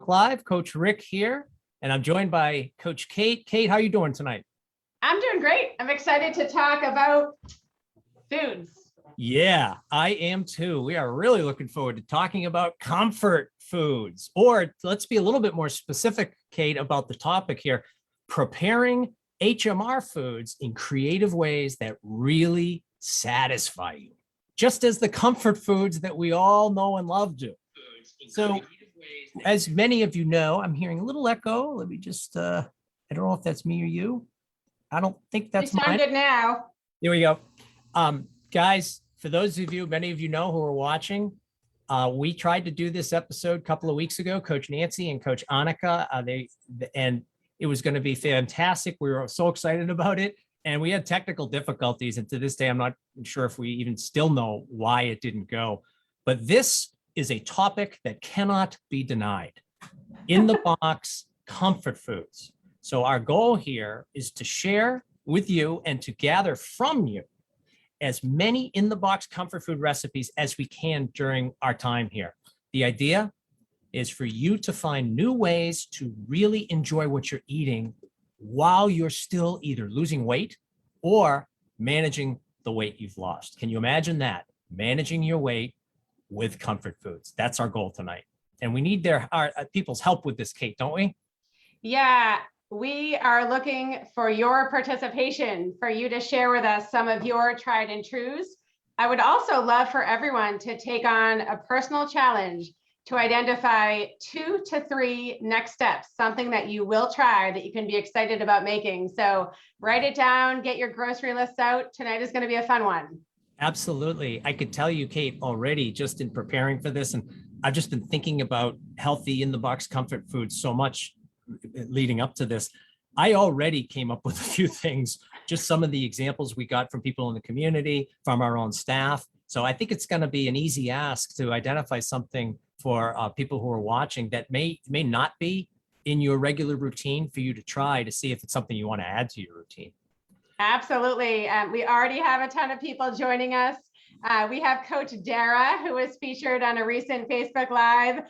Facebook Live. Coach Rick here, and I'm joined by Coach Kate. Kate, how are you doing tonight? I'm doing great. I'm excited to talk about foods. Yeah, I am too. We are really looking forward to talking about comfort foods, or let's be a little bit more specific, Kate, about the topic here, preparing HMR foods in creative ways that really satisfy you, just as the comfort foods that we all know and love do. So, as many of you know, I'm hearing a little echo. Let me just, I don't know if that's me or you. I don't think that's mine. You sound good now. There we go. Guys, for those of you, many of you know who are watching, we tried to do this episode a couple of weeks ago, Coach Nancy and Coach Annika, and it was going to be fantastic. We were so excited about it, and we had technical difficulties. And to this day, I'm not sure if we even still know why it didn't go. But this is a topic that cannot be denied. In the box, comfort foods. So our goal here is to share with you and to gather from you as many in the box comfort food recipes as we can during our time here. The idea is for you to find new ways to really enjoy what you're eating while you're still either losing weight or managing the weight you've lost. Can you imagine that? Managing your weight with comfort foods. That's our goal tonight. And we need our people's help with this, Kate, don't we? Yeah, we are looking for your participation, for you to share with us some of your tried and trues. I would also love for everyone to take on a personal challenge to identify 2 to 3 next steps, something that you will try that you can be excited about making. So write it down, get your grocery lists out. Tonight is going to be a fun one. Absolutely. I could tell you, Kate, already just in preparing for this, and I've just been thinking about healthy in the box comfort foods so much leading up to this. I already came up with a few things, just some of the examples we got from people in the community, from our own staff. So I think it's going to be an easy ask to identify something for people who are watching that may not be in your regular routine for you to try to see if it's something you want to add to your routine. Absolutely. We already have a ton of people joining us. We have Coach Dara, who was featured on a recent Facebook Live.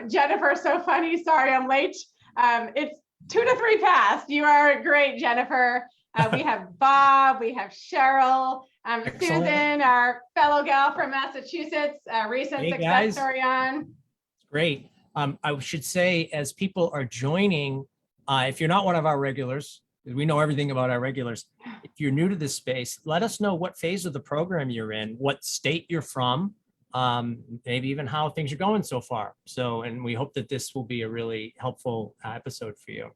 Jennifer, so funny. Sorry, I'm late. It's 2 to 3 past. You are great, Jennifer. We have Bob. We have Cheryl. Susan, our fellow gal from Massachusetts, recent success story on. Great. I should say, as people are joining, if you're not one of our regulars, we know everything about our regulars. If you're new to this space, let us know what phase of the program you're in, what state you're from, maybe even how things are going so far. So, and we hope that this will be a really helpful episode for you.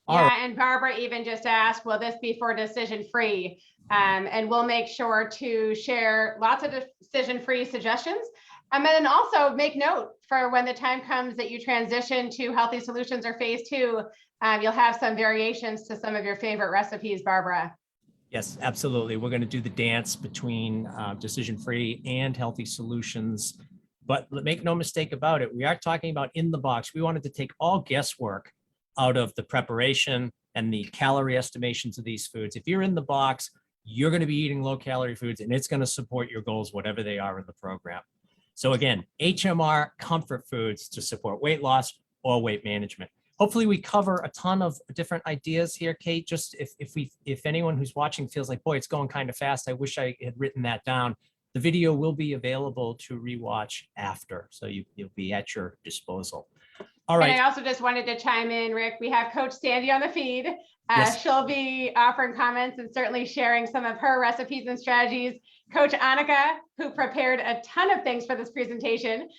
And Barbara even just asked, will this be for decision-free? And we'll make sure to share lots of decision-free suggestions. And then also make note for when the time comes that you transition to healthy solutions or phase 2, you'll have some variations to some of your favorite recipes, Barbara. Yes, absolutely. We're going to do the dance between decision-free and healthy solutions. But make no mistake about it, we are talking about in the box. We wanted to take all guesswork out of the preparation and the calorie estimations of these foods. If you're in the box, you're going to be eating low-calorie foods, and it's going to support your goals, whatever they are in the program. So again, HMR comfort foods to support weight loss or weight management. Hopefully we cover a ton of different ideas here, Kate. Just if anyone who's watching feels like, boy, it's going kind of fast, I wish I had written that down. The video will be available to rewatch after, so you'll be at your disposal. All right. And I also just wanted to chime in, Rick. We have Coach Sandy on the feed. Yes. She'll be offering comments and certainly sharing some of her recipes and strategies. Coach Annika, who prepared a ton of things for this presentation.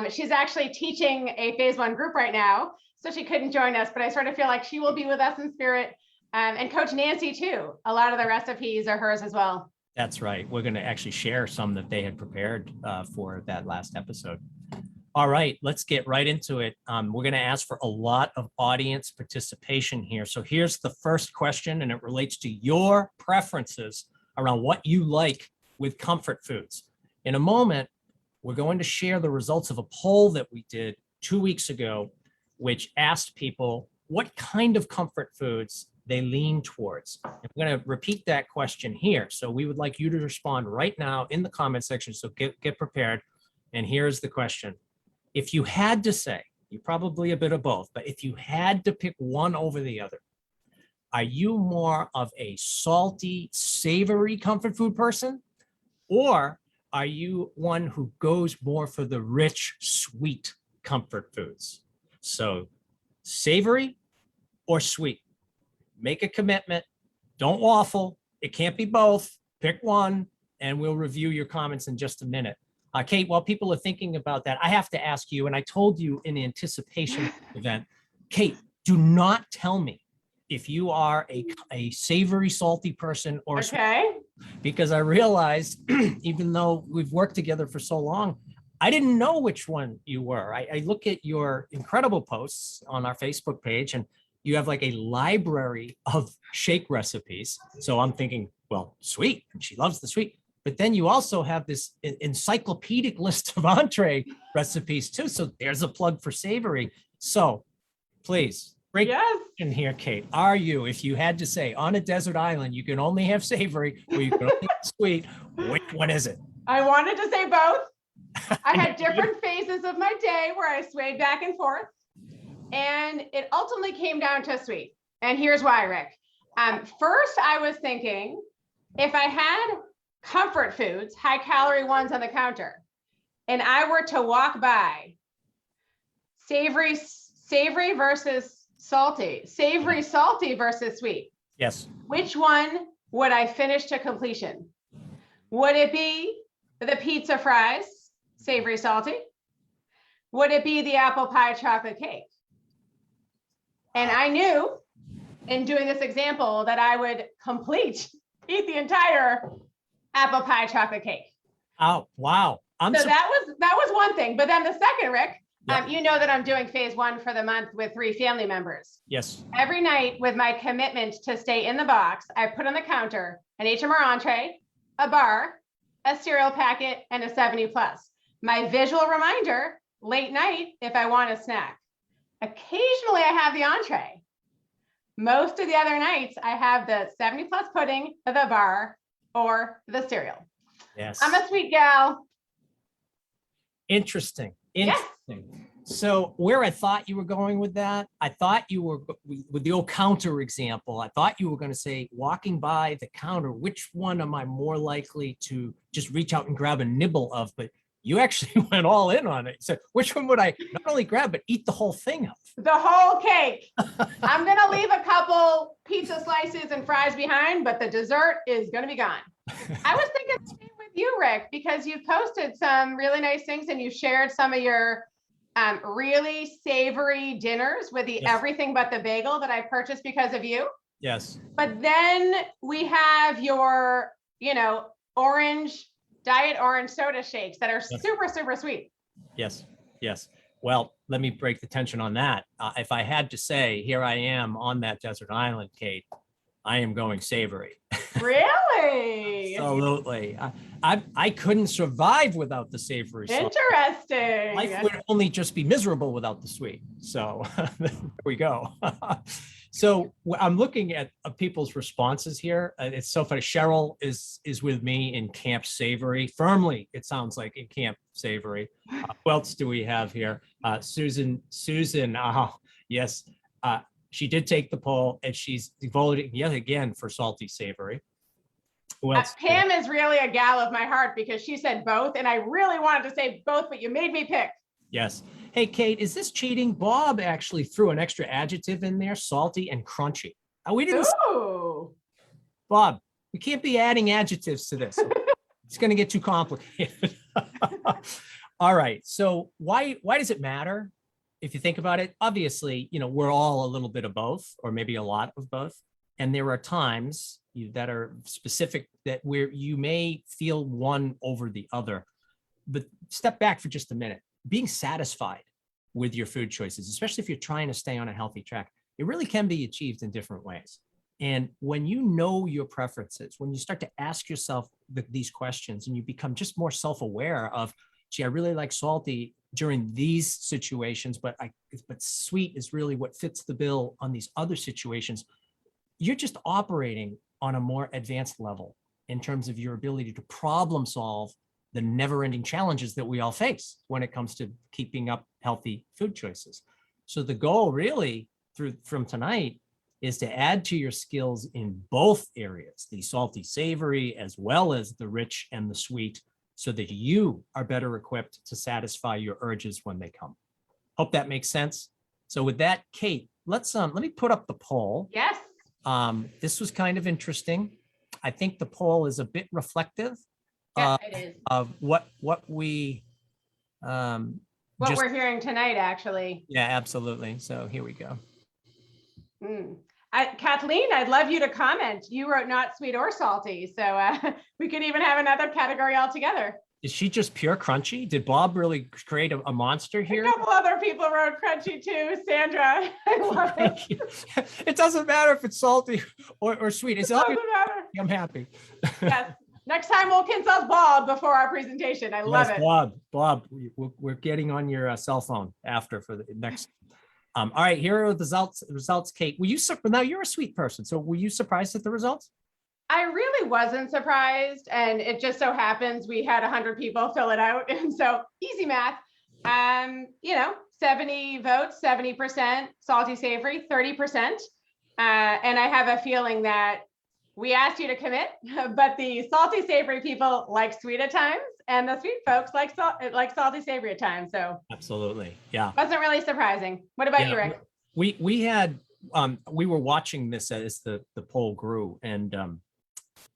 She's actually teaching a phase 1 group right now, so she couldn't join us, but I sort of feel like she will be with us in spirit. And Coach Nancy too. A lot of the recipes are hers as well. That's right. We're going to actually share some that they had prepared for that last episode. All right, let's get right into it. We're going to ask for a lot of audience participation here. So here's the first question, and it relates to your preferences around what you like with comfort foods. In a moment, we're going to share the results of a poll that we did 2 weeks ago, which asked people what kind of comfort foods they lean towards. And we're going to repeat that question here. So we would like you to respond right now in the comment section. So get prepared. And here's the question. If you had to say you're probably a bit of both. But if you had to pick one over the other, are you more of a salty, savory comfort food person? Or are you one who goes more for the rich, sweet comfort foods? So savory or sweet? Make a commitment. Don't waffle. It can't be both. Pick one, and we'll review your comments in just a minute. Kate, while people are thinking about that, I have to ask you, and I told you in anticipation of the event, Kate, do not tell me if you are a savory, salty person or Okay. because I realized, even though we've worked together for so long, I didn't know which one you were. I look at your incredible posts on our Facebook page, and you have like a library of shake recipes. So I'm thinking, well, sweet, and she loves the sweet. But then you also have this encyclopedic list of entree recipes too. So there's a plug for savory. So please, break in here, Kate. Are you, if you had to say on a desert island, you can only have savory or you can only have sweet, which one is it? I wanted to say both. I had different phases of my day where I swayed back and forth. And it ultimately came down to sweet. And here's why, Rick. First, I was thinking if I had comfort foods, high calorie ones on the counter, and I were to walk by savory versus salty, savory, salty versus sweet. Yes. Which one would I finish to completion? Would it be the pizza fries, savory, salty? Would it be the apple pie chocolate cake? And I knew in doing this example that I would eat the entire apple pie chocolate cake. Oh, wow. So that was one thing. But then the second, Rick, Yep. you know that I'm doing phase 1 for the month with 3 family members. Yes. Every night with my commitment to stay in the box, I put on the counter an HMR entree, a bar, a cereal packet, and a 70 plus. My visual reminder, late night, if I want a snack. Occasionally I have the entree. Most of the other nights I have the 70 plus pudding, the bar, or the cereal. Yes. I'm a sweet gal. Interesting. Yes. So where I thought you were going with that, I thought you were with the old counter example. I thought you were going to say, walking by the counter, which one am I more likely to just reach out and grab a nibble of? But you actually went all in on it. So which one would I not only grab, but eat the whole thing of? The whole cake. I'm going to leave a couple pizza slices and fries behind, but the dessert is going to be gone. I was thinking the same with you, Rick, because you've posted some really nice things and you shared some of your really savory dinners with the everything but the bagel that I purchased because of you. Yes. But then we have your, diet orange soda shakes that are super, super sweet. Yes. Yes. Well, let me break the tension on that. If I had to say, here I am on that desert island, Kate, I am going savory. Really? Absolutely. I couldn't survive without the savory sauce. Interesting. Life would only just be miserable without the sweet. So there we go. So I'm looking at people's responses here. It's so funny. Cheryl is with me in Camp Savory, firmly, it sounds like, in Camp Savory. Who else do we have here? Susan, yes. She did take the poll and she's voted yet again for salty savory. Who else? Pam is really a gal of my heart because she said both, and I really wanted to say both, but you made me pick. Yes. Hey, Kate, is this cheating? Bob actually threw an extra adjective in there, salty and crunchy. We didn't. Ooh. Bob, we can't be adding adjectives to this. It's going to get too complicated. All right. So why does it matter? If you think about it, obviously, we're all a little bit of both, or maybe a lot of both. And there are times that are specific that where you may feel one over the other. But step back for just a minute. Being satisfied with your food choices, especially if you're trying to stay on a healthy track, it really can be achieved in different ways. And when you know your preferences, when you start to ask yourself these questions and you become just more self-aware of, gee, I really like salty during these situations, but sweet is really what fits the bill on these other situations, you're just operating on a more advanced level in terms of your ability to problem solve the never-ending challenges that we all face when it comes to keeping up healthy food choices. So the goal really from tonight is to add to your skills in both areas, the salty, savory, as well as the rich and the sweet, so that you are better equipped to satisfy your urges when they come. Hope that makes sense. So with that, Kate, let me put up the poll. Yes. This was kind of interesting. I think the poll is a bit reflective Yeah, it is. of what we What we're hearing tonight, actually. Yeah, absolutely. So here we go. Kathleen, I'd love you to comment. You wrote not sweet or salty, so we could even have another category altogether. Is she just pure crunchy? Did Bob really create a monster here? A couple other people wrote crunchy too. Sandra, I love it. It doesn't matter if it's salty or sweet. It doesn't matter. I'm happy. Yes. Next time we'll consult Bob before our presentation. I love it. Bob, we're getting on your cell phone after for the next. All right, here are the results, Kate. Were you now you're a sweet person, so were you surprised at the results? I really wasn't surprised, and it just so happens we had 100 people fill it out, and so easy math. 70 votes, 70% salty savory, 30%, and I have a feeling that we asked you to commit, but the salty savory people like sweet at times, and the sweet folks like salty savory at times. So absolutely, yeah, wasn't really surprising. What about you, Rick? We had we were watching this as the poll grew, and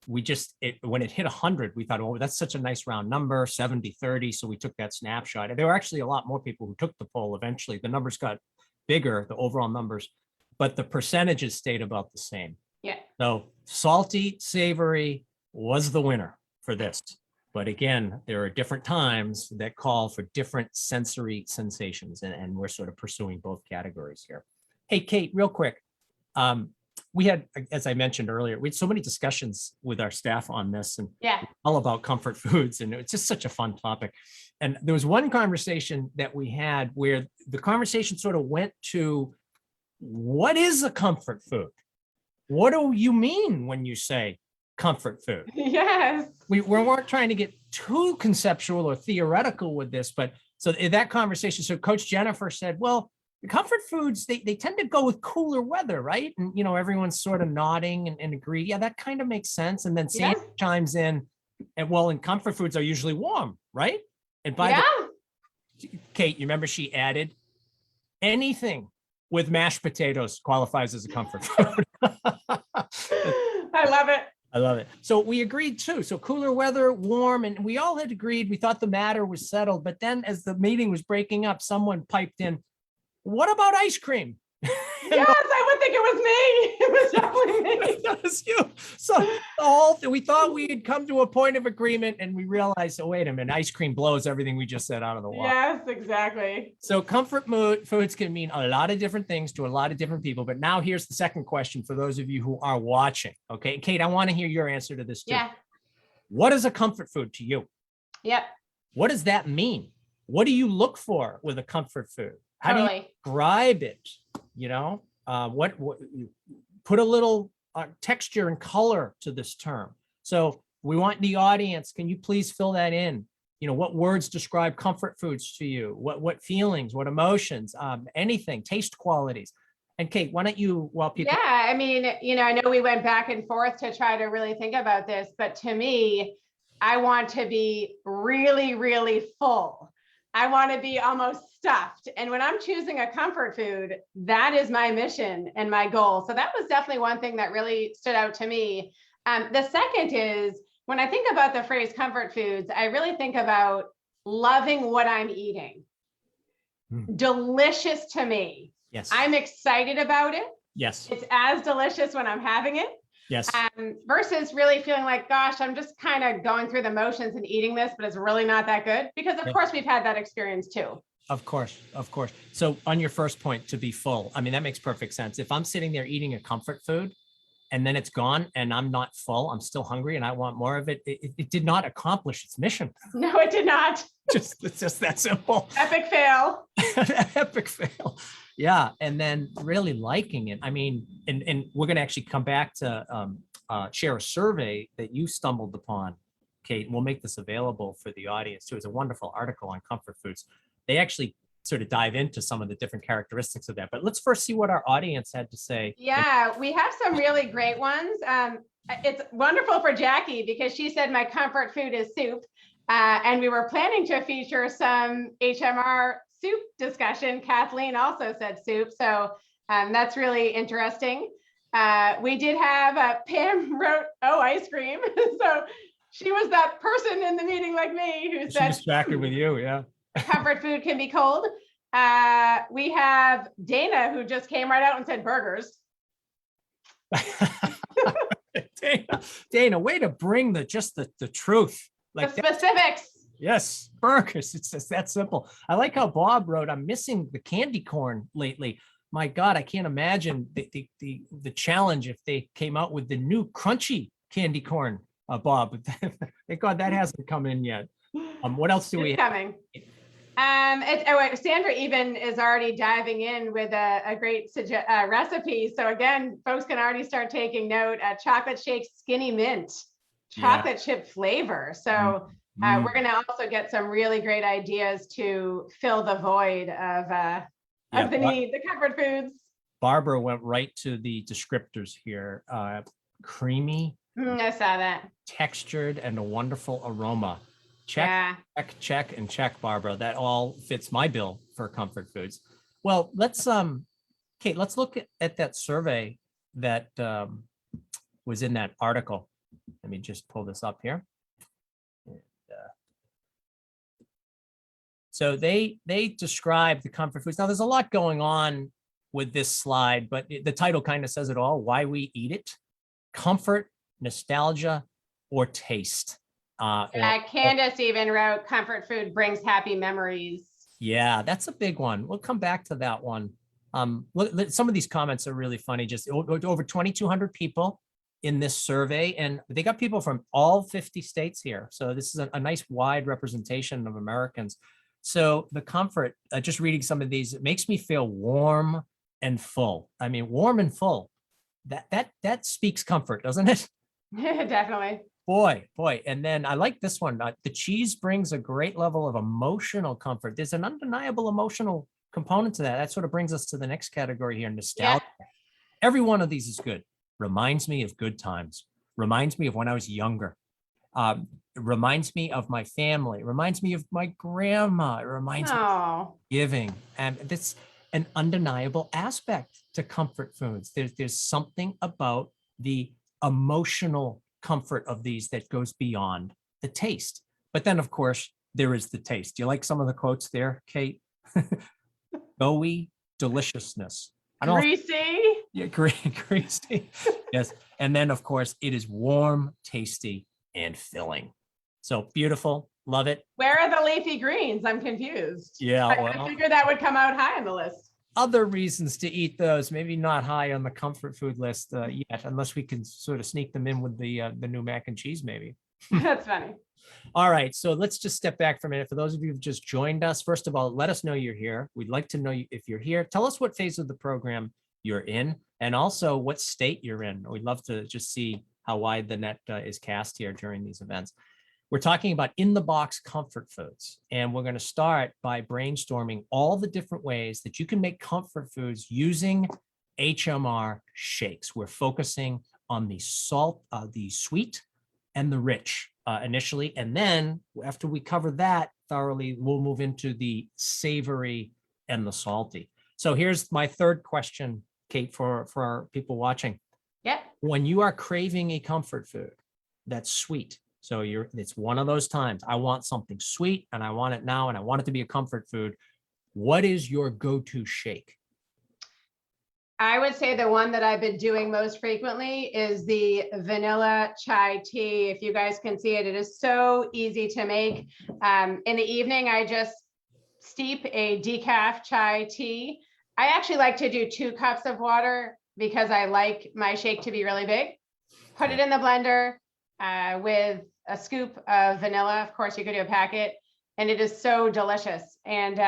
when it hit 100, we thought, oh, that's such a nice round number, 70-30. So we took that snapshot, and there were actually a lot more people who took the poll. Eventually, the numbers got bigger, the overall numbers, but the percentages stayed about the same. Yeah. So salty, savory was the winner for this. But again, there are different times that call for different sensory sensations, and we're sort of pursuing both categories here. Hey, Kate, real quick. We had, as I mentioned earlier, we had so many discussions with our staff on this, and all about comfort foods, and it's just such a fun topic. And there was one conversation that we had where the conversation sort of went to, what is a comfort food? What do you mean when you say comfort food? Yes. We weren't trying to get too conceptual or theoretical with this, but so in that conversation, so Coach Jennifer said, well, the comfort foods, they tend to go with cooler weather, right? And, everyone's sort of nodding and agree. Yeah, that kind of makes sense. And then Sam chimes in, and comfort foods are usually warm, right? And Kate, you remember she added, anything with mashed potatoes qualifies as a comfort food. I love it. I love it. So we agreed too. So cooler weather, warm, and we all had agreed. We thought the matter was settled. But then as the meeting was breaking up, someone piped in, what about ice cream? Yes, I would think it was me. It was definitely me. That was you. So we thought we had come to a point of agreement, and we realized, oh, wait a minute, ice cream blows everything we just said out of the water. Yes, exactly. So comfort foods can mean a lot of different things to a lot of different people. But now here's the second question for those of you who are watching. Okay, Kate, I want to hear your answer to this too. Yeah. What is a comfort food to you? Yep. What does that mean? What do you look for with a comfort food? How do you describe it? What put a little texture and color to this term. So we want the audience, can you please fill that in? What words describe comfort foods to you? What feelings, what emotions, anything, taste qualities. And Kate, why don't you, while people. Yeah, I mean, I know we went back and forth to try to really think about this, but to me, I want to be really, really full. I want to be almost stuffed. And when I'm choosing a comfort food, that is my mission and my goal. So that was definitely one thing that really stood out to me. The second is, when I think about the phrase comfort foods, I really think about loving what I'm eating. Delicious to me. Yes. I'm excited about it. Yes. It's as delicious when I'm having it. Yes. Versus really feeling like, gosh, I'm just kind of going through the motions and eating this, but it's really not that good. Because of course we've had that experience too. Of course. So on your first point, to be full, I mean, that makes perfect sense. If I'm sitting there eating a comfort food and then it's gone and I'm not full, I'm still hungry and I want more of it, it did not accomplish its mission. No, it did not. It's just that simple. Epic fail. Epic fail. Yeah. And then really liking it. I mean, and we're going to actually come back to share a survey that you stumbled upon, Kate, and we'll make this available for the audience too. It's a wonderful article on comfort foods. They actually sort of dive into some of the different characteristics of that. But let's first see what our audience had to say. Yeah, we have some really great ones. It's wonderful for Jackie because she said my comfort food is soup. And we were planning to feature some HMR soup discussion. Kathleen also said soup. So that's really interesting. We did have Pam wrote, oh, ice cream. So she was that person in the meeting like me who She said, distracted with you, yeah. comfort food can be cold. We have Dana who just came right out and said burgers. Dana, way to bring the truth. Like the specifics. Yes, burgers. It's just that simple. I like how Bob wrote, I'm missing the candy corn lately. My God, I can't imagine the challenge if they came out with the new crunchy candy corn, Bob. Thank God that hasn't come in yet. What else do we have? Coming. Sandra even is already diving in with a great recipe. So again, folks can already start taking note. Chocolate shake skinny mint, chocolate chip flavor. So we're going to also get some really great ideas to fill the void of the need, the comfort foods. Barbara went right to the descriptors here. Creamy. I saw that. Textured and a wonderful aroma. Check, check, and check, Barbara. That all fits my bill for comfort foods. Well, let's Kate, let's look at that survey that was in that article. Let me just pull this up here. And, so they describe the comfort foods. Now, there's a lot going on with this slide, but the title kind of says it all: why we eat it, comfort, nostalgia, or taste. Candace even wrote, comfort food brings happy memories. Yeah, that's a big one. We'll come back to that one. Some of these comments are really funny. Just over 2,200 people in this survey, and they got people from all 50 states here. So this is a nice wide representation of Americans. So the comfort, just reading some of these, it makes me feel warm and full. I mean, warm and full. That speaks comfort, doesn't it? Definitely. Boy. And then I like this one. The cheese brings a great level of emotional comfort. There's an undeniable emotional component to that. That sort of brings us to the next category here, nostalgia. Yeah. Every one of these is good. Reminds me of good times. Reminds me of when I was younger. It reminds me of my family. It reminds me of my grandma. It reminds me of giving. And that's an undeniable aspect to comfort foods. There's something about the emotional comfort of these that goes beyond the taste. But then, of course, there is the taste. Do you like some of the quotes there, Kate? Doughy deliciousness. Greasy. Yeah, greasy. Yes. And then, of course, it is warm, tasty, and filling. So beautiful. Love it. Where are the leafy greens? I'm confused. Yeah. I figured that would come out high on the list. Other reasons to eat those, maybe not high on the comfort food list yet, unless we can sort of sneak them in with the new mac and cheese, maybe. That's funny. All right, so let's just step back for a minute. For those of you who've just joined us, first of all, let us know you're here. We'd like to know if you're here. Tell us what phase of the program you're in, and also what state you're in. We'd love to just see how wide the net is cast here during these events. We're talking about in-the-box comfort foods, and we're going to start by brainstorming all the different ways that you can make comfort foods using HMR shakes. We're focusing on the sweet, and the rich initially, and then after we cover that thoroughly, we'll move into the savory and the salty. So here's my third question, Kate, for our people watching. Yeah. When you are craving a comfort food that's sweet, so it's one of those times, I want something sweet and I want it now and I want it to be a comfort food. What is your go-to shake? I would say the one that I've been doing most frequently is the vanilla chai tea. If you guys can see it, it is so easy to make. In the evening, I just steep a decaf chai tea. I actually like to do 2 cups of water because I like my shake to be really big. Put it in the blender with a scoop of vanilla. Of course, you could do a packet, and it is so delicious. And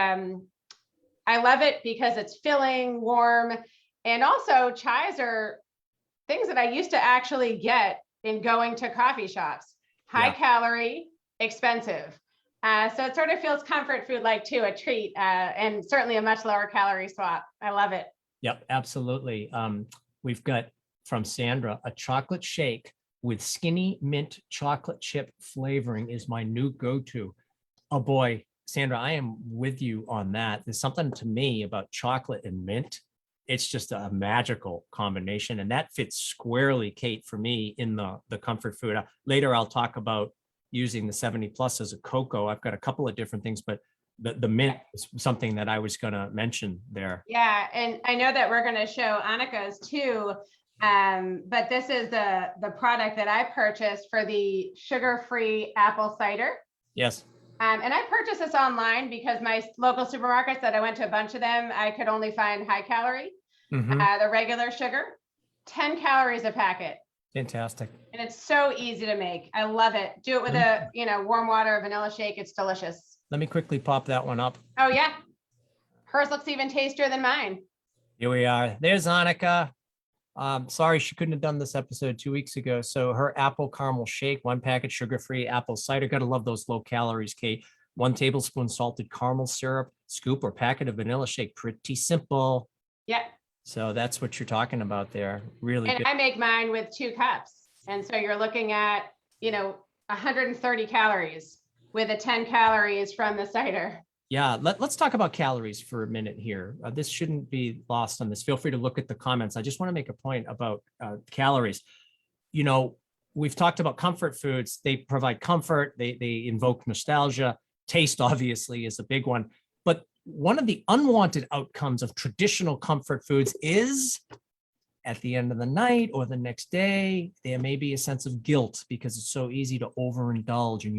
I love it because it's filling, warm, and also chais are things that I used to actually get in going to coffee shops. High calorie, expensive. So it sort of feels comfort food like too, a treat, and certainly a much lower calorie swap. I love it. Yep, absolutely. We've got from Sandra, a chocolate shake with skinny mint chocolate chip flavoring is my new go-to. Oh boy, Sandra, I am with you on that. There's something to me about chocolate and mint. It's just a magical combination, and that fits squarely, Kate, for me in the comfort food. Later, I'll talk about using the 70 plus as a cocoa. I've got a couple of different things, but the mint is something that I was going to mention there. Yeah, and I know that we're going to show Annika's too, but this is the product that I purchased for the sugar-free apple cider. Yes. And I purchased this online because my local supermarkets that I went to a bunch of them, I could only find high calorie, the regular sugar, 10 calories a packet. Fantastic. And it's so easy to make. I love it. Do it with a, warm water, vanilla shake. It's delicious. Let me quickly pop that one up. Oh yeah. Hers looks even tastier than mine. Here we are. There's Annika. Sorry, she couldn't have done this episode 2 weeks ago. So her apple caramel shake, 1 packet sugar-free apple cider. Gotta love those low calories, Kate. 1 tablespoon salted caramel syrup, scoop or packet of vanilla shake. Pretty simple. Yeah. So that's what you're talking about there. Really and good. I make mine with 2 cups. And so you're looking at, 130 calories with the 10 calories from the cider. Yeah, let's talk about calories for a minute here. This shouldn't be lost on this. Feel free to look at the comments. I just want to make a point about calories. We've talked about comfort foods. They provide comfort. They invoke nostalgia. Taste, obviously, is a big one. But one of the unwanted outcomes of traditional comfort foods is at the end of the night or the next day, there may be a sense of guilt because it's so easy to overindulge and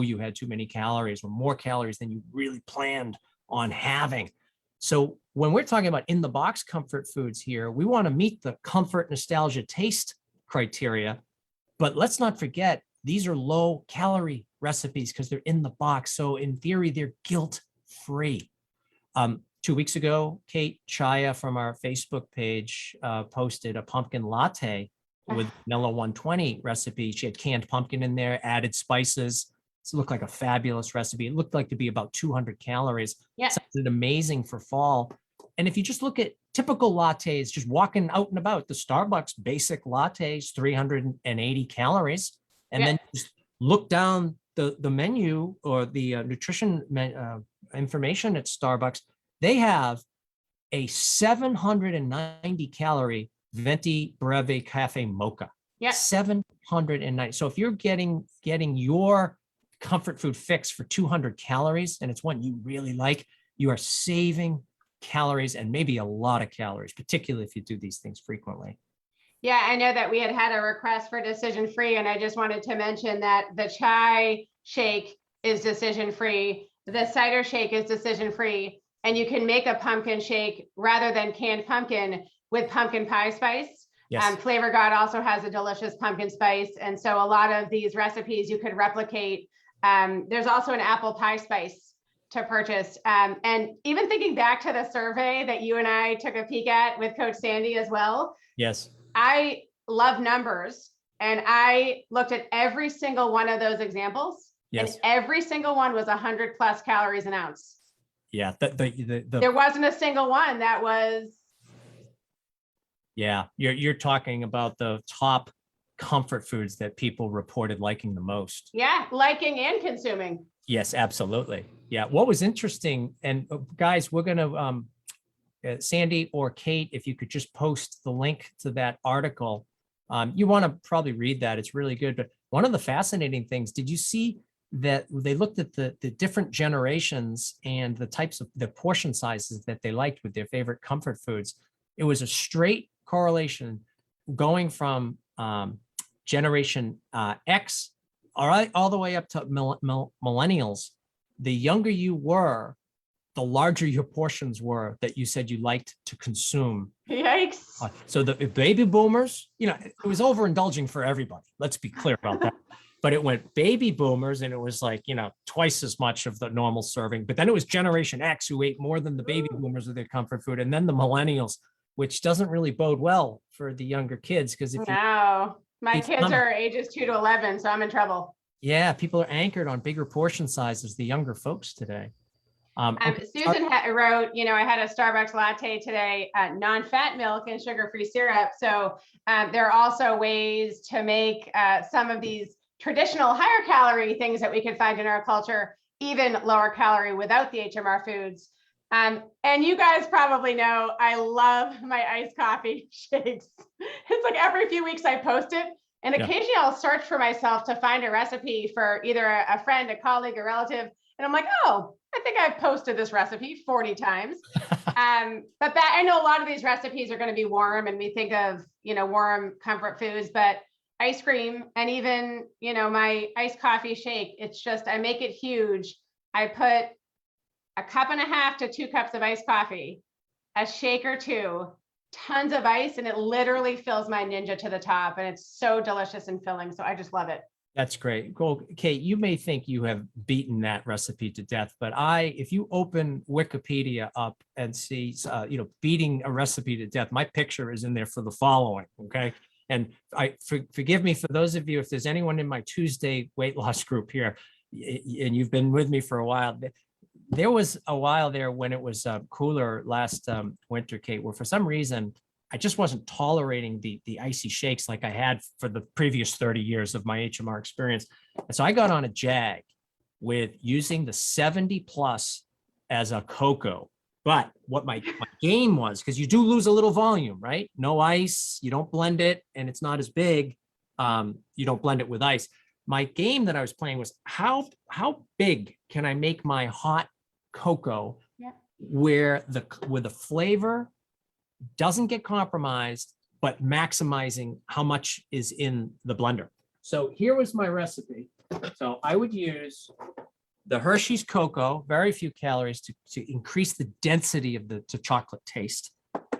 you had too many calories or more calories than you really planned on having. So when we're talking about in the box comfort foods here, we want to meet the comfort, nostalgia, taste criteria, but let's not forget these are low calorie recipes because they're in the box. So in theory, they're guilt free. 2 weeks ago, Kate Chaya from our Facebook page posted a pumpkin latte with vanilla 120 recipe. She had canned pumpkin in there, added spices. It looked like a fabulous recipe. It looked like to be about 200 calories. Yeah. Sounded amazing for fall. And if you just look at typical lattes, just walking out and about, the Starbucks basic latte is 380 calories. And then just look down the menu or the nutrition information at Starbucks. They have a 790 calorie venti breve cafe mocha. Yeah. 790. So if you're getting your comfort food fix for 200 calories and it's one you really like, you are saving calories and maybe a lot of calories, particularly if you do these things frequently. Yeah, I know that we had a request for decision free, and I just wanted to mention that the chai shake is decision free. The cider shake is decision free. And you can make a pumpkin shake rather than canned pumpkin with pumpkin pie spice. Yes. Flavor God also has a delicious pumpkin spice. And so a lot of these recipes you could replicate. There's also an apple pie spice to purchase. And even thinking back to the survey that you and I took a peek at with Coach Sandy as well. Yes. I love numbers. And I looked at every single one of those examples. Yes. And every single one was 100 plus calories an ounce. Yeah, there wasn't a single one that was. Yeah, you're talking about the top comfort foods that people reported liking the most. Yeah, liking and consuming. Yes, absolutely. Yeah, what was interesting, and guys, we're gonna Sandy or Kate, if you could just post the link to that article. You want to probably read that; it's really good. But one of the fascinating things, did you see that they looked at the different generations and the types of the portion sizes that they liked with their favorite comfort foods? It was a straight correlation going from generation X all the way up to millennials. The younger you were, the larger your portions were that you said you liked to consume. Yikes. So the baby boomers, it was overindulging for everybody. Let's be clear about that. But it went baby boomers and it was like, twice as much of the normal serving. But then it was Generation X who ate more than the baby boomers with their comfort food. And then the millennials, which doesn't really bode well for the younger kids. Because if no, my kids are ages 2 to 11, so I'm in trouble. Yeah, people are anchored on bigger portion sizes, the younger folks today. Okay. Susan wrote, I had a Starbucks latte today, non-fat milk and sugar-free syrup. So there are also ways to make some of these traditional higher calorie things that we could find in our culture, even lower calorie without the HMR foods. And you guys probably know, I love my iced coffee shakes. It's like every few weeks I post it. And occasionally I'll search for myself to find a recipe for either a friend, a colleague, a relative. And I'm like, oh, I think I've posted this recipe 40 times. But that I know a lot of these recipes are going to be warm, and we think of, warm comfort foods, but ice cream and even, my iced coffee shake, it's just, I make it huge. I put 1.5 to 2 cups of iced coffee, a shake or two, tons of ice, and it literally fills my Ninja to the top, and it's so delicious and filling. So I just love it. That's great. Well, Kate, you may think you have beaten that recipe to death, but if you open Wikipedia up and see, beating a recipe to death, my picture is in there for the following. Okay. And forgive me for those of you, if there's anyone in my Tuesday weight loss group here, and you've been with me for a while, there was a while there when it was cooler last winter, Kate, where for some reason, I just wasn't tolerating the icy shakes like I had for the previous 30 years of my HMR experience. And so I got on a jag with using the 70 plus as a cocoa. But what my game was, because you do lose a little volume, right? No ice, you don't blend it, and it's not as big. You don't blend it with ice. My game that I was playing was how big can I make my hot cocoa where the flavor doesn't get compromised, but maximizing how much is in the blender. So here was my recipe. So I would use the Hershey's cocoa, very few calories to increase the density of the chocolate taste.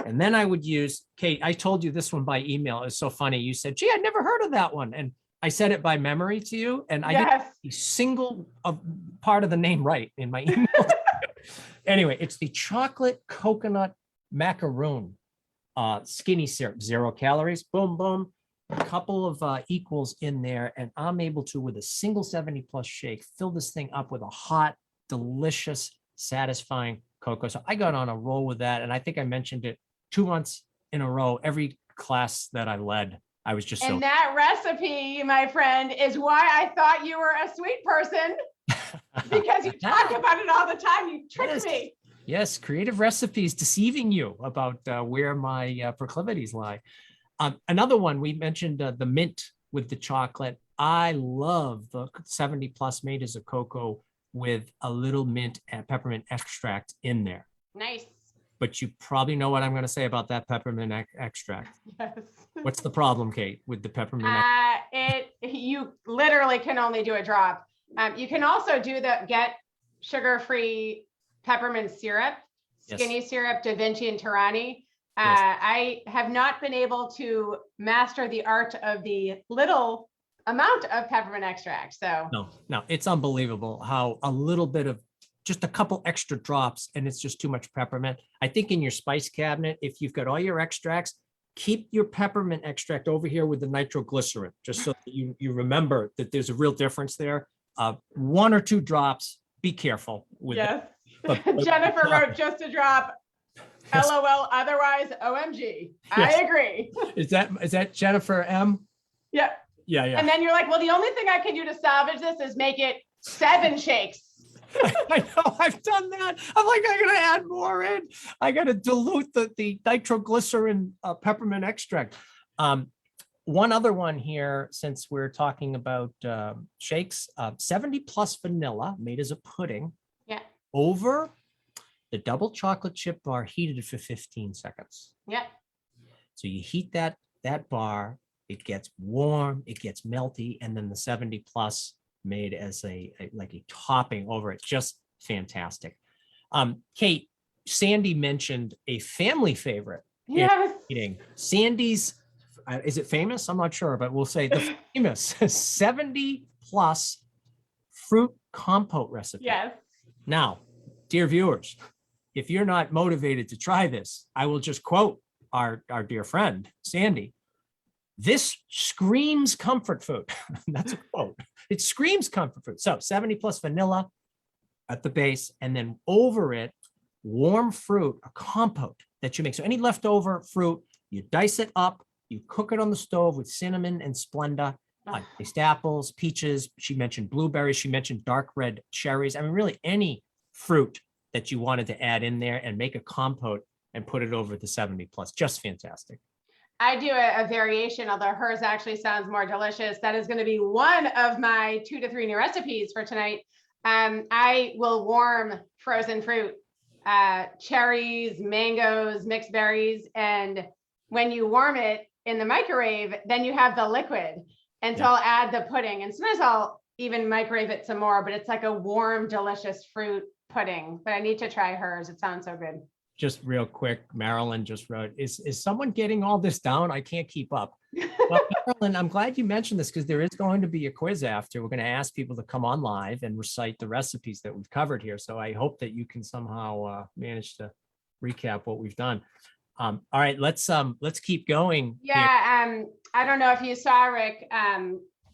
And then I would use, Kate, I told you this one by email. It's so funny. You said, gee, I'd never heard of that one. And I said it by memory to you. And I didn't get a single part of the name right in my email. Anyway, it's the chocolate coconut macaroon, skinny syrup, 0 calories, boom, boom, a couple of equals in there. And I'm able to, with a single 70 plus shake, fill this thing up with a hot, delicious, satisfying cocoa. So I got on a roll with that. And I think I mentioned it 2 months in a row, every class that I led. I was just and that recipe, my friend, is why I thought you were a sweet person, because you talk about it all the time. You tricked me. Yes, creative recipes deceiving you about where my proclivities lie. Another one, we mentioned the mint with the chocolate. I love the 70 plus made as a cocoa with a little mint and peppermint extract in there. Nice. But you probably know what I'm going to say about that peppermint extract. Yes. What's the problem, Kate, with the peppermint? You literally can only do a drop. You can also get sugar-free peppermint syrup, skinny syrup, Da Vinci and Tirani. I have not been able to master the art of the little amount of peppermint extract. So no, it's unbelievable how a little bit of just a couple extra drops and it's just too much peppermint. I think in your spice cabinet, if you've got all your extracts, keep your peppermint extract over here with the nitroglycerin, just so that you remember that there's a real difference there. 1 or 2 drops, be careful with that. But Jennifer wrote just a drop. LOL, otherwise OMG. Yes. I agree. Is that Jennifer M? Yeah. Yeah. And then you're like, well, the only thing I can do to salvage this is make it 7 shakes. I know, I've done that. I'm like, I gotta add more in. I gotta dilute the nitroglycerin peppermint extract. One other one here, since we're talking about shakes, 70 plus vanilla made as a pudding. Yeah. Over the double chocolate chip bar, heated for 15 seconds. Yeah. So you heat that bar, it gets warm, it gets melty, and then the 70 plus made as a topping over it. Just fantastic. Kate, Sandy mentioned a family favorite. Yes. Eating. Sandy's, is it famous? I'm not sure, but we'll say the famous 70 plus fruit compote recipe. Yes. Now, dear viewers, if you're not motivated to try this, I will just quote our dear friend, Sandy. This screams comfort food. That's a quote. It screams comfort food. So 70 plus vanilla at the base, and then over it, warm fruit, a compote that you make. So any leftover fruit, you dice it up, you cook it on the stove with cinnamon and Splenda, iced apples, peaches. She mentioned blueberries. She mentioned dark red cherries. I mean, really any fruit that you wanted to add in there and make a compote and put it over the 70 plus. Just fantastic. I do a variation, although hers actually sounds more delicious. That is going to be one of my 2 to 3 new recipes for tonight. I will warm frozen fruit, cherries, mangoes, mixed berries. And when you warm it in the microwave, then you have the liquid. And so I'll add the pudding. And sometimes I'll even microwave it some more, but it's like a warm, delicious fruit pudding. But I need to try hers. It sounds so good. Just real quick, Marilyn just wrote, is someone getting all this down? I can't keep up. Well, Marilyn, I'm glad you mentioned this because there is going to be a quiz after. We're going to ask people to come on live and recite the recipes that we've covered here. So I hope that you can somehow manage to recap what we've done. All right, let's keep going. Yeah, I don't know if you saw, Rick,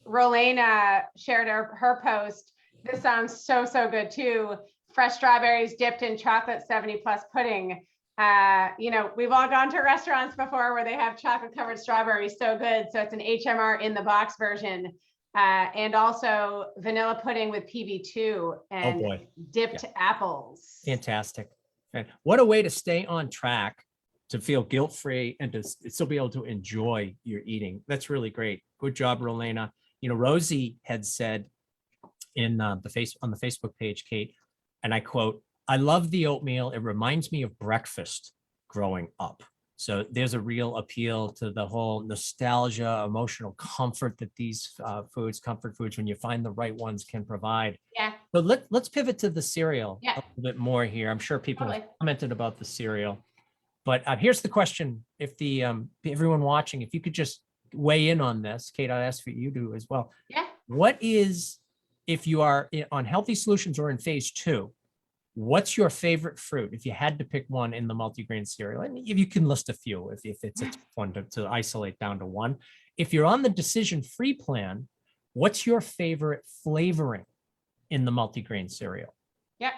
Rolena shared her post. This sounds so good too. Fresh strawberries dipped in chocolate 70 plus pudding. You know, we've all gone to restaurants before where they have chocolate covered strawberries. So good. So it's an HMR in the box version. And also vanilla pudding with PB2 and dipped apples. Fantastic. And what a way to stay on track, to feel guilt-free and to still be able to enjoy your eating. That's really great. Good job, Rolena. You know, Rosie had said on the Facebook page, Kate, and I quote, "I love the oatmeal. It reminds me of breakfast growing up." So there's a real appeal to the whole nostalgia, emotional comfort that these comfort foods, when you find the right ones, can provide. Yeah. So let's pivot to the cereal Yeah. a little bit more here. I'm sure people have commented about the cereal, but here's the question. If everyone watching, if you could just weigh in on this, Kate, I'll ask for you to as well. Yeah. What is, if you are on healthy solutions or in phase 2, what's your favorite fruit? If you had to pick one in the multigrain cereal, and if you can list a few, if it's a tough one to isolate down to one. If you're on the decision-free plan, what's your favorite flavoring in the multigrain cereal? Yeah.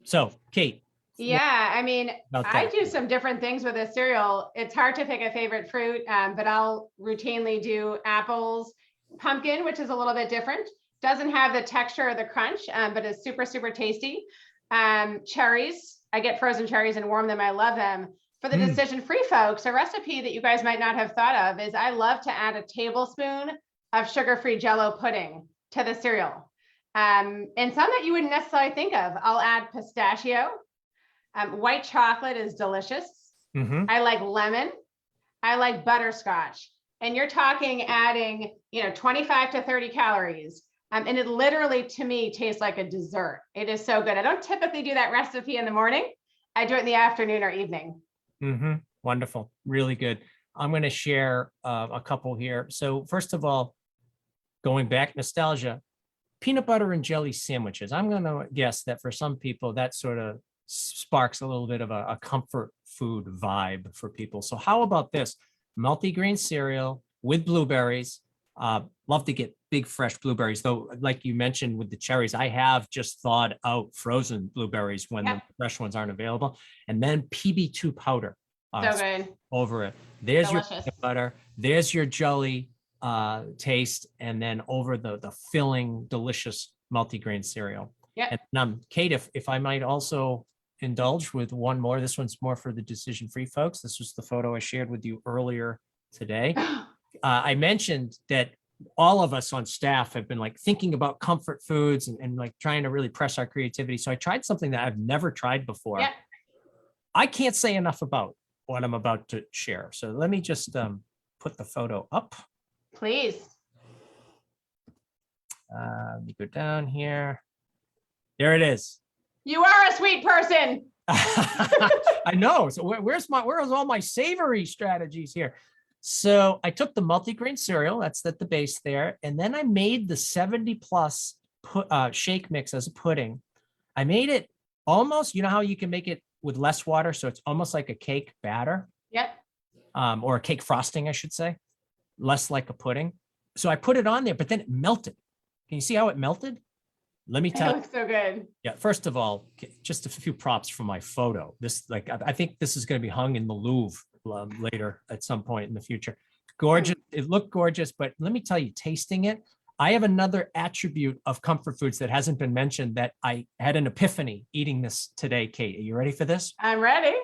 So, Kate. Yeah, I mean, I do some different things with this cereal. It's hard to pick a favorite fruit, but I'll routinely do apples, pumpkin, which is a little bit different. Doesn't have the texture or the crunch, but is super tasty. Cherries, I get frozen cherries and warm them. I love them. For the decision-free folks, a recipe that you guys might not have thought of is I love to add a tablespoon of sugar-free Jell-O pudding to the cereal. And some that you wouldn't necessarily think of. I'll add pistachio. White chocolate is delicious. I like lemon. I like butterscotch. And you're talking adding, 25 to 30 calories. And it literally, to me, tastes like a dessert. It is so good. I don't typically do that recipe in the morning. I do it in the afternoon or evening. Wonderful. Really good. I'm going to share a couple here. So first of all, going back, nostalgia, peanut butter and jelly sandwiches. I'm going to guess that for some people, that sort of sparks a little bit of a comfort food vibe for people. So how about this? Multigrain cereal with blueberries. Love to get big fresh blueberries, though, like you mentioned with the cherries, I have just thawed out frozen blueberries when the fresh ones aren't available. And then PB2 powder so good over it. There's delicious. Your peanut butter. There's your jelly taste. And then over the filling, delicious multigrain cereal. Yeah. And Kate, if I might also indulge with one more, this one's more for the decision-free folks. This was the photo I shared with you earlier today. I mentioned that all of us on staff have been like thinking about comfort foods and like trying to really press our creativity. So I tried something that I've never tried before. Yeah. I can't say enough about what I'm about to share. So let me just put the photo up. Please. Let me go down here. There it is. You are a sweet person. I know. So where's all my savory strategies here? So I took the multigrain cereal, that's at the base there, and then I made the 70 plus shake mix as a pudding. I made it almost, you know how you can make it with less water, so it's almost like a cake batter. Yep. Or a cake frosting, I should say. less like a pudding. So I put it on there, but then it melted. Can you see how it melted? Let me It tell you. looks so good. Yeah, first of all, just a few props for my photo. This, like, I think this is going to be hung in the Louvre later at some point in the future. Gorgeous. It looked gorgeous, but let me tell you, tasting it, I have another attribute of comfort foods that hasn't been mentioned that I had an epiphany eating this today. Kate, are you ready for this? I'm ready.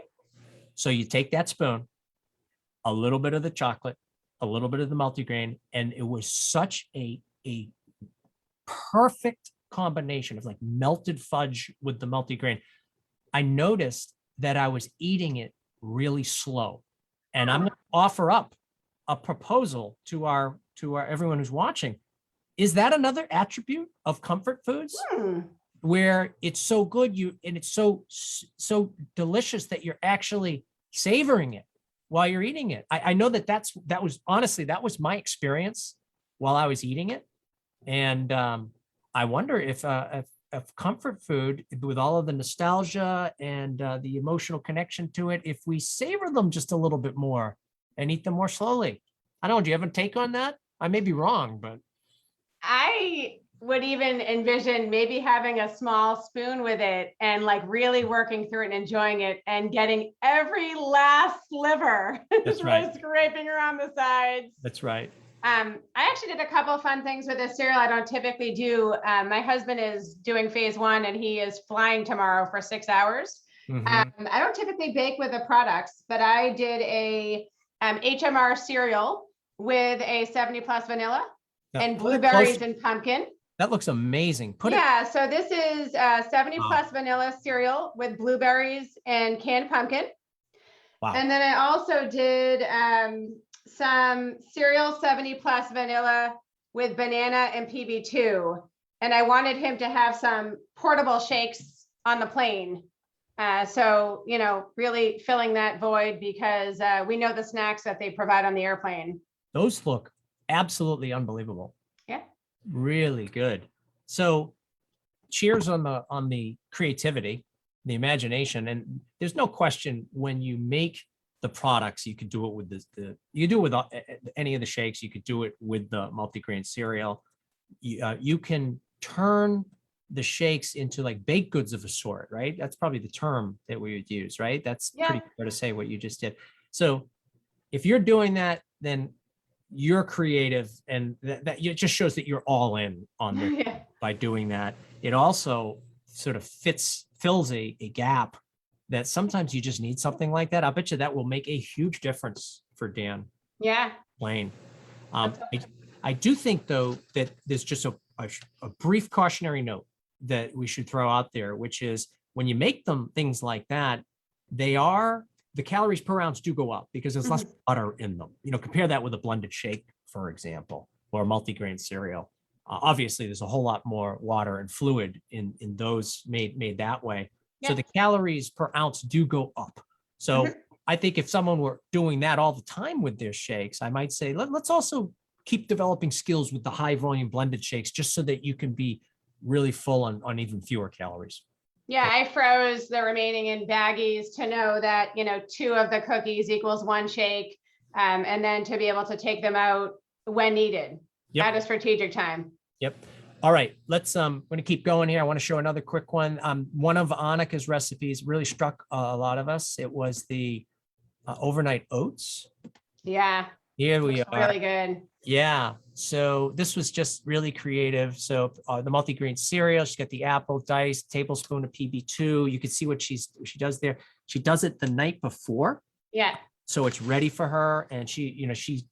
So you take that spoon, a little bit of the chocolate, a little bit of the multigrain, and it was such a perfect combination of like melted fudge with the multigrain. I noticed that I was eating it really slow. And I'm going to offer up a proposal to our everyone who's watching. Is that another attribute of comfort foods where it's so good and it's so delicious that you're actually savoring it while you're eating it? I know that was my experience while I was eating it. And I wonder if comfort food, with all of the nostalgia and the emotional connection to it, if we savor them just a little bit more and eat them more slowly. I don't know. Do you have a take on that? I may be wrong, but I would even envision maybe having a small spoon with it and like really working through it and enjoying it and getting every last sliver. That's really right. scraping around the sides. That's right. I actually did a couple of fun things with this cereal I don't typically do. My husband is doing phase 1 and he is flying tomorrow for 6 hours. I don't typically bake with the products, but I did a HMR cereal with a 70 plus vanilla and blueberries and pumpkin. That looks amazing. So this is 70 plus vanilla cereal with blueberries and canned pumpkin. Wow. And then I also did some cereal 70 plus vanilla with banana and PB2. And I wanted him to have some portable shakes on the plane. So, really filling that void because we know the snacks that they provide on the airplane. Those look absolutely unbelievable. Yeah. Really good. So cheers on the creativity, the imagination. And there's no question when you make the products, you could do it with you do it with any of the shakes. You could do it with the multigrain cereal. You can turn the shakes into like baked goods of a sort, right? That's probably the term that we would use, right? That's pretty fair to say what you just did. So if you're doing that, then you're creative, and that it just shows that you're all in on this by doing that. It also sort of fills a gap that sometimes you just need something like that. I bet you that will make a huge difference for Dan. Yeah. Lane. I do think though that there's just a brief cautionary note that we should throw out there, which is when you make them things like that, the calories per ounce do go up because there's less butter in them. Compare that with a blended shake, for example, or a multigrain cereal. Obviously, there's a whole lot more water and fluid in those made that way. So the calories per ounce do go up. So I think if someone were doing that all the time with their shakes, I might say, let's also keep developing skills with the high volume blended shakes, just so that you can be really full on even fewer calories. Yeah, I froze the remaining in baggies to know that, 2 of the cookies equals 1 shake, and then to be able to take them out when needed at a strategic time. Yep. All right, let's I'm going to keep going here. I want to show another quick one. One of Annika's recipes really struck a lot of us. It was the overnight oats. Yeah. Here we are. Really good. Yeah. So this was just really creative. So the multigrain cereal, she's got the apple diced, tablespoon of PB2. You can see what she does there. She does it the night before. Yeah. So it's ready for her. And she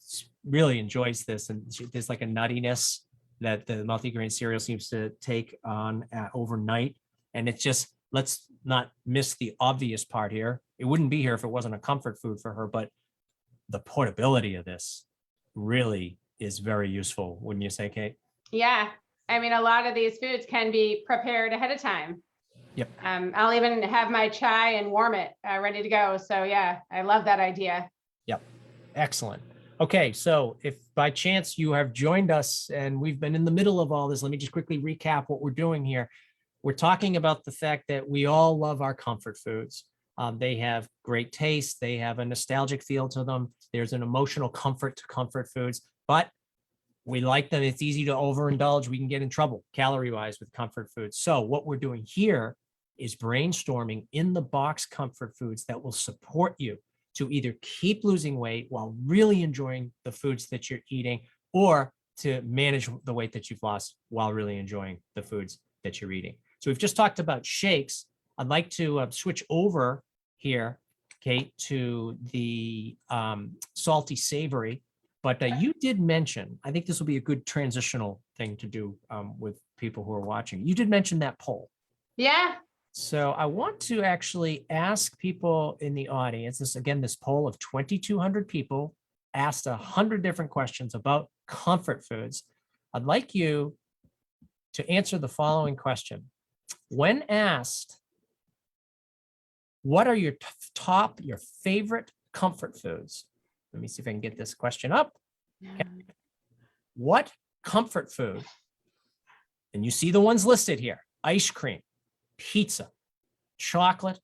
really enjoys this. And there's like a nuttiness that the multigrain cereal seems to take on overnight. And it's just, let's not miss the obvious part here. It wouldn't be here if it wasn't a comfort food for her, but the portability of this really is very useful, wouldn't you say, Kate? Yeah. I mean, a lot of these foods can be prepared ahead of time. Yep. I'll even have my chai and warm it ready to go. So yeah, I love that idea. Yep. Excellent. Okay. So if by chance you have joined us and we've been in the middle of all this, let me just quickly recap what we're doing here. We're talking about the fact that we all love our comfort foods. They have great taste. They have a nostalgic feel to them. There's an emotional comfort to comfort foods, but we like them. It's easy to overindulge. We can get in trouble calorie-wise with comfort foods. So what we're doing here is brainstorming in the box comfort foods that will support you to either keep losing weight while really enjoying the foods that you're eating, or to manage the weight that you've lost while really enjoying the foods that you're eating. So we've just talked about shakes. I'd like to switch over here, Kate, to the salty savory. But you did mention, I think this will be a good transitional thing to do with people who are watching. You did mention that poll. Yeah. So I want to actually ask people in the audience, this poll of 2,200 people asked 100 different questions about comfort foods. I'd like you to answer the following question. When asked, what are your your favorite comfort foods? Let me see if I can get this question up. Okay. What comfort food? And you see the ones listed here: ice cream, pizza, chocolate,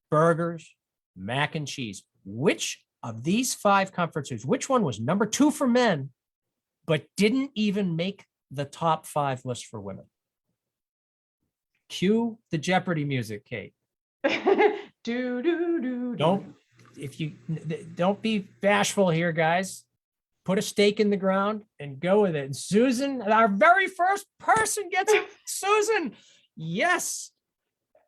burgers, mac and cheese. Which of these 5 comfort foods, which one was number 2 for men, but didn't even make the top 5 list for women? Cue the Jeopardy music, Kate. Don't be bashful here, guys. Put a stake in the ground and go with it. And Susan, our very first person gets it. Susan, yes.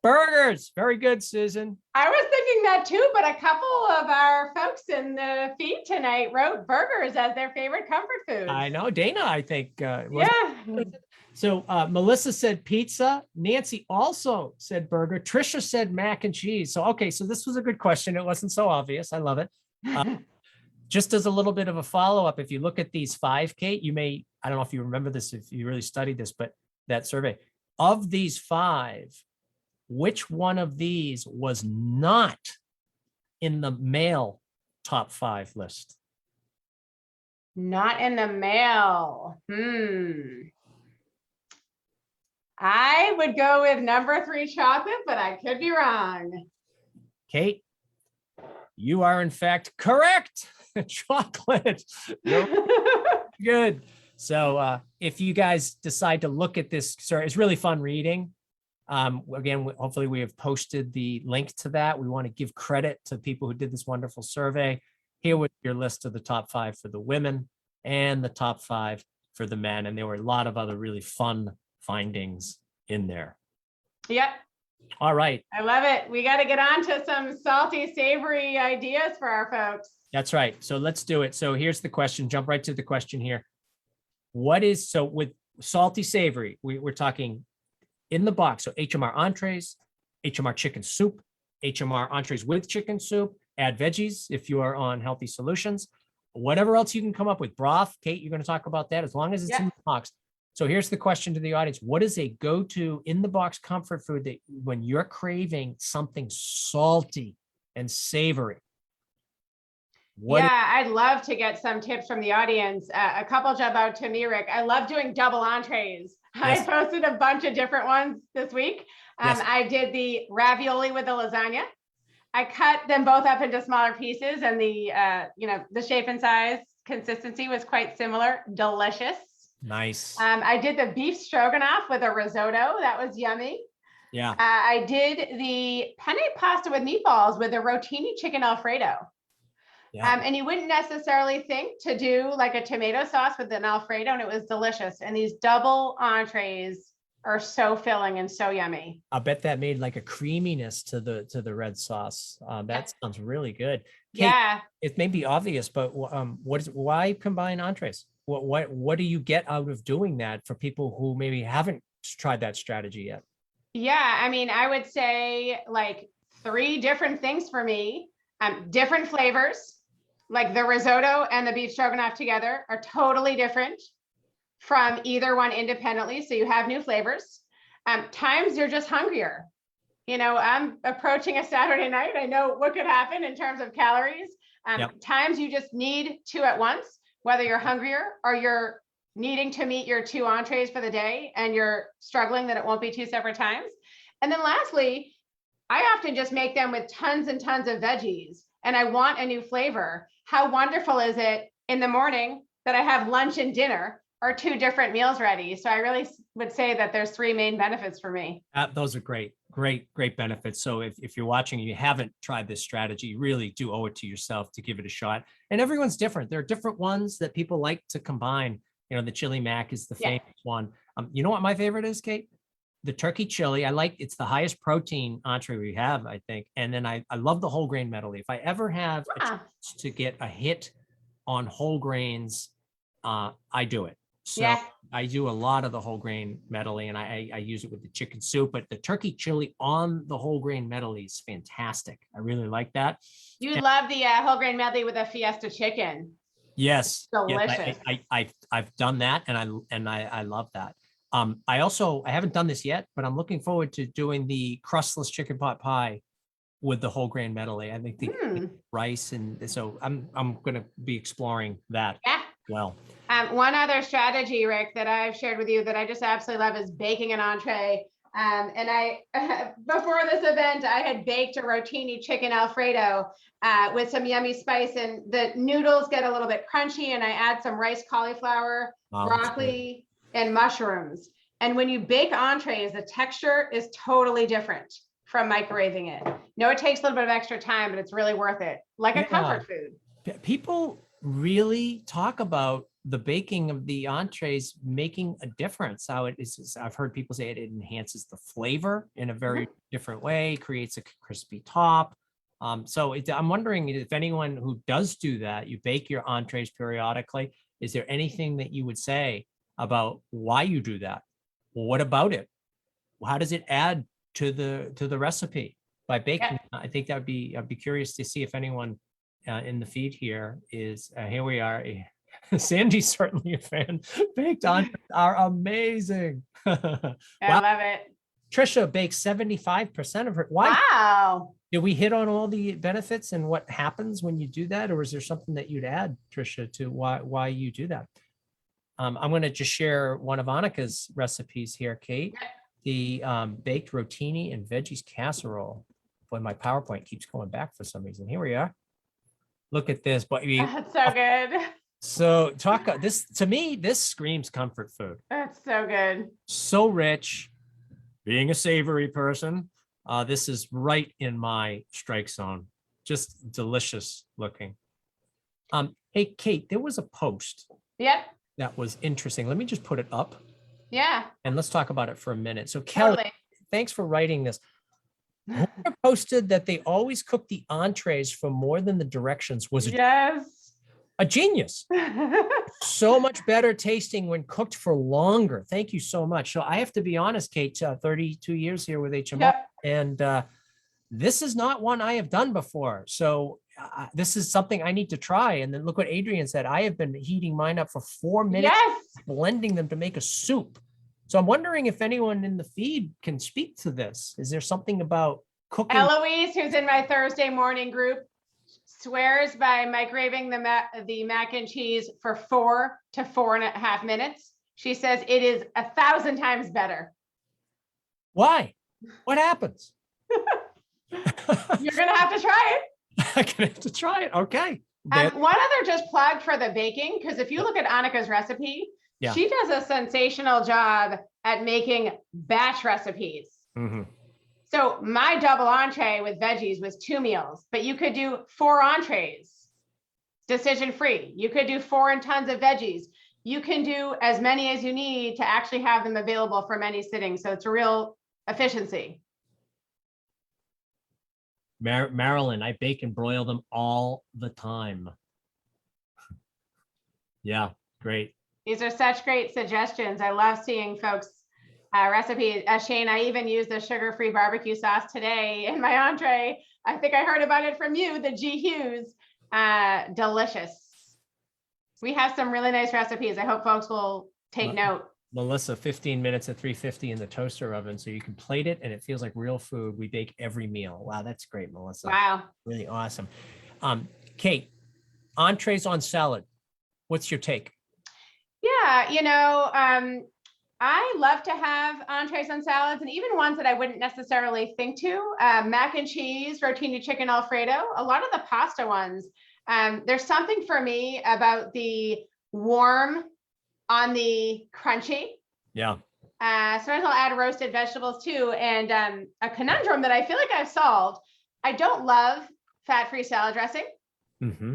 Burgers. Very good, Susan. I was thinking that too, but a couple of our folks in the feed tonight wrote burgers as their favorite comfort food. I know. Dana, I think. Yeah. So Melissa said pizza. Nancy also said burger. Trisha said mac and cheese. So, okay, so this was a good question. It wasn't so obvious. I love it. Just as a little bit of a follow-up, if you look at these 5, Kate, you may, I don't know if you remember this, if you really studied this, but that survey, of these 5, which one of these was not in the male top 5 list? Not in the male. I would go with number 3 chocolate, but I could be wrong. Kate, you are in fact correct. Chocolate. Good. So if you guys decide to look at this, sorry, it's really fun reading. Again, hopefully we have posted the link to that. We want to give credit to people who did this wonderful survey. Here was your list of the top 5 for the women and the top 5 for the men. And there were a lot of other really fun findings in there. Yep. All right. I love it. We got to get on to some salty, savory ideas for our folks. That's right. So let's do it. So here's the question. Jump right to the question here. So with salty, savory, we're talking in the box. So HMR entrees, HMR chicken soup, HMR entrees with chicken soup, add veggies if you are on healthy solutions, whatever else you can come up with. Broth, Kate, you're going to talk about that as long as it's in the box. So here's the question to the audience. What is a go-to in the box comfort food that when you're craving something salty and savory? I'd love to get some tips from the audience. A couple jump out to me, Rick. I love doing double entrees. Yes. I posted a bunch of different ones this week. Yes. I did the ravioli with the lasagna. I cut them both up into smaller pieces, and the shape and size consistency was quite similar. Delicious. Nice. I did the beef stroganoff with a risotto. That was yummy. Yeah. I did the penne pasta with meatballs with a rotini chicken Alfredo. Yeah. And you wouldn't necessarily think to do like a tomato sauce with an Alfredo, and it was delicious. And these double entrees are so filling and so yummy. I bet that made like a creaminess to the red sauce. That sounds really good. Kate, yeah. It may be obvious, but why combine entrees? What do you get out of doing that for people who maybe haven't tried that strategy yet? Yeah, I mean, I would say like 3 different things for me. Different flavors, like the risotto and the beef stroganoff together are totally different from either one independently. So you have new flavors. Times you're just hungrier. I'm approaching a Saturday night. I know what could happen in terms of calories. Times you just need 2 at once, whether you're hungrier or you're needing to meet your 2 entrees for the day and you're struggling that it won't be 2 separate times. And then lastly, I often just make them with tons and tons of veggies, and I want a new flavor. How wonderful is it in the morning that I have lunch and dinner or 2 different meals ready? So I really would say that there's 3 main benefits for me. Those are great benefits. So if you're watching and you haven't tried this strategy, you really do owe it to yourself to give it a shot. And everyone's different. There are different ones that people like to combine. You know, the chili mac is the famous one. You know what my favorite is, Kate? The turkey chili. It's the highest protein entree we have, I think. And then I love the whole grain medley. If I ever have a chance to get a hit on whole grains, I do it. So I do a lot of the whole grain medley, and I use it with the chicken soup, but the turkey chili on the whole grain medley is fantastic. I really like that. You love the whole grain medley with a fiesta chicken. Yes. Delicious. I've done that, and I love that. I haven't done this yet, but I'm looking forward to doing the crustless chicken pot pie with the whole grain medley. I think the rice, and so I'm going to be exploring that. Yeah. Well, one other strategy, Rick, that I've shared with you that I just absolutely love is baking an entree. And I, before this event, I had baked a Rotini chicken Alfredo with some yummy spice, and the noodles get a little bit crunchy, and I add some rice, cauliflower, broccoli, and mushrooms. And when you bake entrees, the texture is totally different from microwaving it. No, it takes a little bit of extra time, but it's really worth it. Like a comfort food. People really talk about the baking of the entrees making a difference. How it is, I've heard people say it enhances the flavor in a very different way, creates a crispy top. So I'm wondering if anyone who does do that, you bake your entrees periodically, is there anything that you would say about why you do that? What about it? How does it add to the recipe by baking? I think I'd be curious to see if anyone in the feed here is here we are. Sandy's certainly a fan. Baked entrees are amazing. I love it. Trisha bakes 75% of her. Why? Wow. Did we hit on all the benefits and what happens when you do that, or is there something that you'd add, Trisha, to why you do that? I'm going to just share one of Annika's recipes here, Kate. The baked rotini and veggies casserole. Boy, my PowerPoint keeps going back for some reason. Here we are. Look at this. But that's so good. So this, to me, this screams comfort food. That's so good. So rich. Being a savory person, this is right in my strike zone. Just delicious looking. Hey, Kate, there was a post. Yep. That was interesting. Let me just put it up. Yeah. And let's talk about it for a minute. So Kelly, thanks for writing this. Whoever posted that they always cook the entrees for more than the directions was a genius. So much better tasting when cooked for longer. Thank you so much. So I have to be honest, Kate, 32 years here with HMR, and this is not one I have done before. So this is something I need to try. And then look what Adrian said. I have been heating mine up for 4 minutes, blending them to make a soup. So I'm wondering if anyone in the feed can speak to this. Is there something about cooking? Eloise, who's in my Thursday morning group, swears by microwaving the mac and cheese for 4 to 4.5 minutes. She says it is 1,000 times better. Why? What happens? You're going to have to try it. I'm going to have to try it. Okay. One other just plug for the baking, because if you look at Annika's recipe, she does a sensational job at making batch recipes. So my double entree with veggies was 2 meals, but you could do 4 entrees, decision free. You could do 4 and tons of veggies. You can do as many as you need to actually have them available for many sittings. So it's a real efficiency. Marilyn, I bake and broil them all the time. Yeah, great. These are such great suggestions. I love seeing folks' recipes. Shane, I even used the sugar-free barbecue sauce today in my entree. I think I heard about it from you, the G. Hughes. Delicious. We have some really nice recipes. I hope folks will take note. Melissa, 15 minutes at 350 in the toaster oven, so you can plate it and it feels like real food. We bake every meal. Wow, that's great, Melissa. Wow. Really awesome. Kate, entrees on salad. What's your take? Yeah, I love to have entrees on salads, and even ones that I wouldn't necessarily think to. Mac and cheese, rotini chicken Alfredo, a lot of the pasta ones. There's something for me about the warm on the crunchy. Yeah. Sometimes I'll add roasted vegetables too. And a conundrum that I feel like I've solved. I don't love fat-free salad dressing. Mm-hmm.